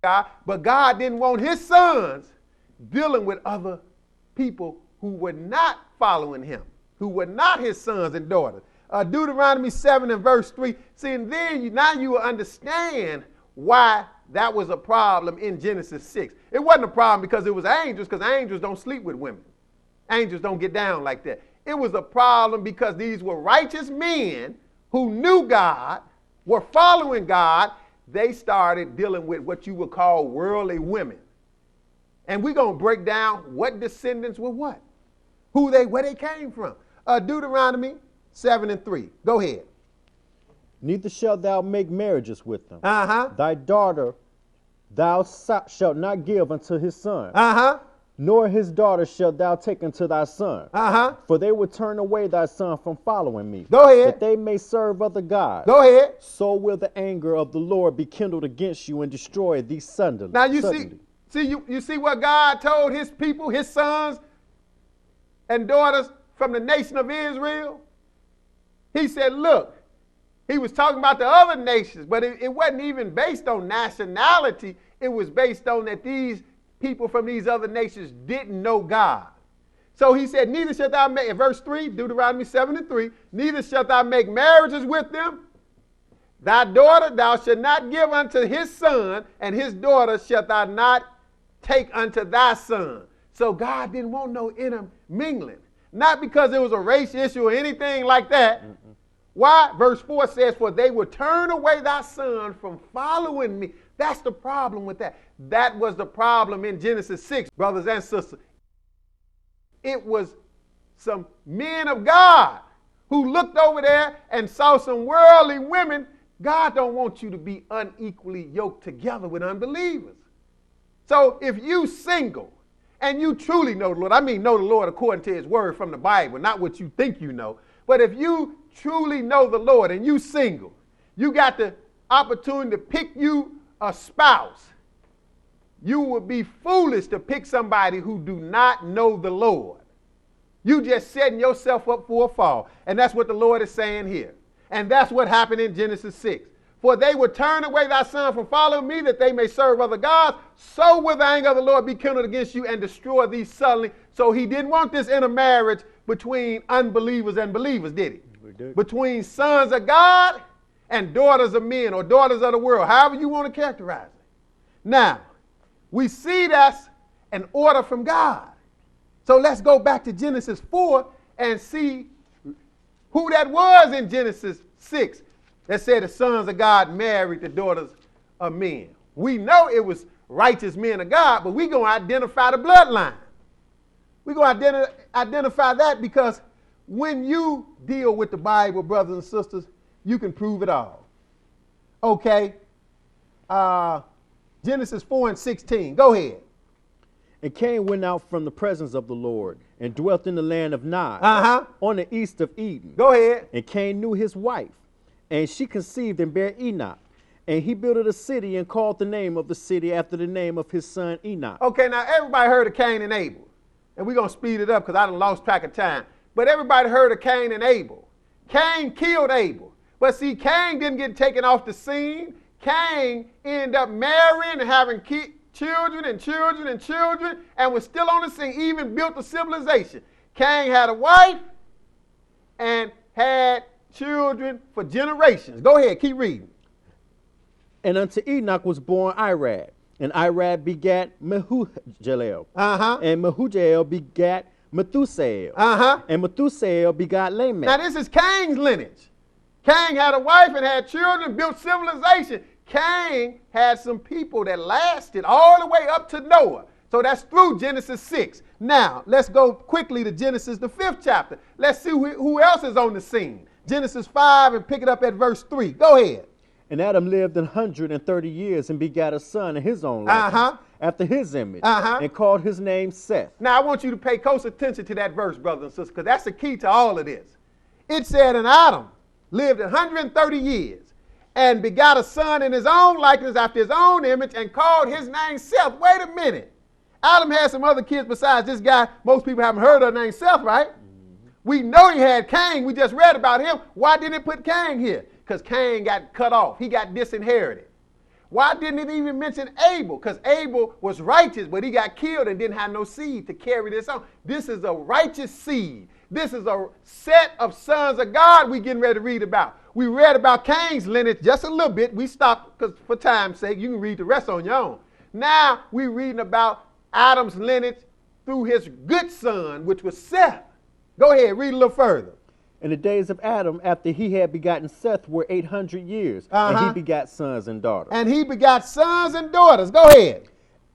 God, but God didn't want his sons dealing with other people who were not following him, who were not his sons and daughters. Deuteronomy 7 and verse 3. See, and then now you will understand why that was a problem in Genesis 6. It wasn't a problem because it was angels, because angels don't sleep with women. Angels don't get down like that. It was a problem because these were righteous men who knew God, were following God. They started dealing with what you would call worldly women. And we're going to break down what descendants were what, where they came from. Deuteronomy 7 and 3. Go ahead. Neither shalt thou make marriages with them. Uh-huh. Thy daughter thou shalt not give unto his son. Uh-huh. Nor his daughter shalt thou take unto thy son. Uh-huh. For they will turn away thy son from following me. Go ahead. That they may serve other gods. Go ahead. So will the anger of the Lord be kindled against you and destroy thee suddenly. Now you you see what God told his people, his sons and daughters from the nation of Israel? He said, look, he was talking about the other nations, but it wasn't even based on nationality. It was based on that these people from these other nations didn't know God. So he said, neither shalt thou make, in verse 3, Deuteronomy 7 and 3, neither shalt thou make marriages with them. Thy daughter thou shalt not give unto his son, and his daughter shalt thou not take unto thy son. So God didn't want no intermingling. Not because it was a race issue or anything like that. Why? Verse 4 says, for they will turn away thy son from following me. That's the problem with that. That was the problem in Genesis 6, brothers and sisters. It was some men of God who looked over there and saw some worldly women. God don't want you to be unequally yoked together with unbelievers. So if you single and you truly know the Lord, I mean know the Lord according to his word from the Bible, not what you think you know. But if you truly know the Lord and you single, you got the opportunity to pick you a spouse. You would be foolish to pick somebody who do not know the Lord. You just setting yourself up for a fall. And that's what the Lord is saying here. And that's what happened in Genesis 6. For they would turn away thy son from following me, that they may serve other gods. So will the anger of the Lord be kindled against you and destroy thee suddenly. So he didn't want this intermarriage between unbelievers and believers, did he? Between sons of God and daughters of men or daughters of the world, however you want to characterize it. Now, we see that's an order from God. So let's go back to Genesis 4 and see who that was in Genesis 6 that said the sons of God married the daughters of men. We know it was righteous men of God, but we're going to identify the bloodline. We're going to identify that because when you deal with the Bible, brothers and sisters, you can prove it all. Okay. Genesis 4 and 16. Go ahead. And Cain went out from the presence of the Lord and dwelt in the land of Nod, on the east of Eden. Go ahead. And Cain knew his wife, and she conceived and bare Enoch. And he built a city and called the name of the city after the name of his son Enoch. Okay, now everybody heard of Cain and Abel. And we're going to speed it up because I done lost track of time. But everybody heard of Cain and Abel. Cain killed Abel. But see, Cain didn't get taken off the scene. Cain ended up marrying and having children and children and children and was still on the scene, even built a civilization. Cain had a wife and had children for generations. Go ahead, keep reading. And unto Enoch was born Irad, and Irad begat Mehujael. And Mehujael begat Methusael. And Methusael begot Lamech. Now this is Cain's lineage. Cain had a wife and had children, built civilization. Cain had some people that lasted all the way up to Noah. So that's through Genesis 6. Now, let's go quickly to Genesis, the 5th chapter. Let's see who else is on the scene. Genesis 5 and pick it up at verse 3. Go ahead. And Adam lived 130 years and begat a son in his own likeness, after his image, and called his name Seth. Now, I want you to pay close attention to that verse, brothers and sisters, because that's the key to all of this. It said, and Adam lived 130 years and begot a son in his own likeness after his own image and called his name Seth. Wait a minute. Adam had some other kids besides this guy. Most people haven't heard of the name Seth, right? We know he had Cain. We just read about him. Why didn't it put Cain here? Because Cain got cut off. He got disinherited. Why didn't it even mention Abel? Because Abel was righteous, but he got killed and didn't have no seed to carry this on. This is a righteous seed. This is a set of sons of God we getting ready to read about. We read about Cain's lineage just a little bit. We stopped because for time's sake, you can read the rest on your own. Now we're reading about Adam's lineage through his good son, which was Seth. Go ahead, read a little further. In the days of Adam, after he had begotten Seth, were 800 years, and he begot sons and daughters. And he begot sons and daughters. Go ahead.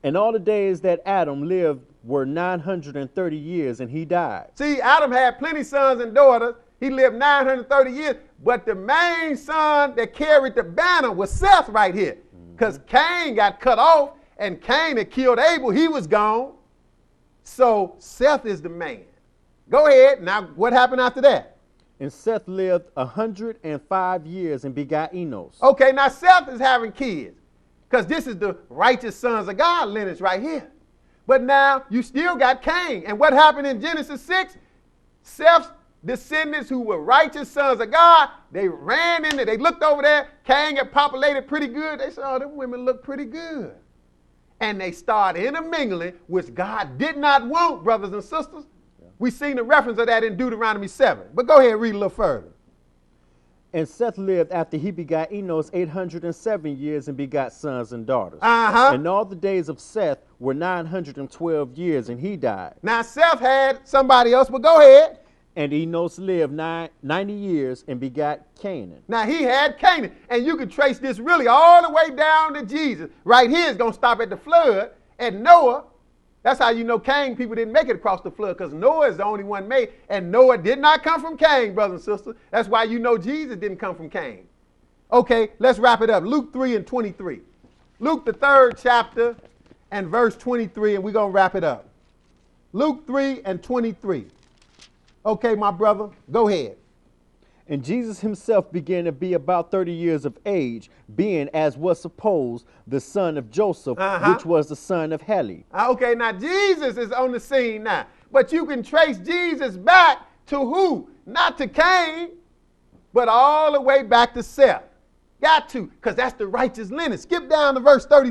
And all the days that Adam lived were 930 years, and he died. See, Adam had plenty sons and daughters. He lived 930 years, but the main son that carried the banner was Seth right here, because Cain got cut off, and Cain had killed Abel. He was gone. So Seth is the man. Go ahead. Now, what happened after that? And Seth lived 105 years and begot Enos. Okay, now Seth is having kids, because this is the righteous sons of God lineage right here. But now you still got Cain. And what happened in Genesis 6? Seth's descendants who were righteous sons of God, they ran in there. They looked over there. Cain had populated pretty good. They said, oh, them women look pretty good. And they started intermingling, which God did not want, brothers and sisters. We've seen the reference of that in Deuteronomy 7. But go ahead and read a little further. And Seth lived after he begot Enos 807 years and begot sons and daughters. And all the days of Seth were 912 years, and he died. Now Seth had somebody else, but go ahead. And Enos lived 90 years and begot Canaan. Now he had Canaan. And you can trace this really all the way down to Jesus. Right here is going to stop at the flood. At Noah, that's how you know Cain people didn't make it across the flood, because Noah is the only one made. And Noah did not come from Cain, brothers and sisters. That's why you know Jesus didn't come from Cain. Okay, let's wrap it up. Luke 3 and 23. Luke, the 3rd chapter and verse 23, and we're going to wrap it up. Luke 3 and 23. Okay, my brother, go ahead. And Jesus himself began to be about 30 years of age, being, as was supposed, the son of Joseph, which was the son of Heli. Okay, now Jesus is on the scene now. But you can trace Jesus back to who? Not to Cain, but all the way back to Seth. Got to, because that's the righteous lineage. Skip down to verse 36.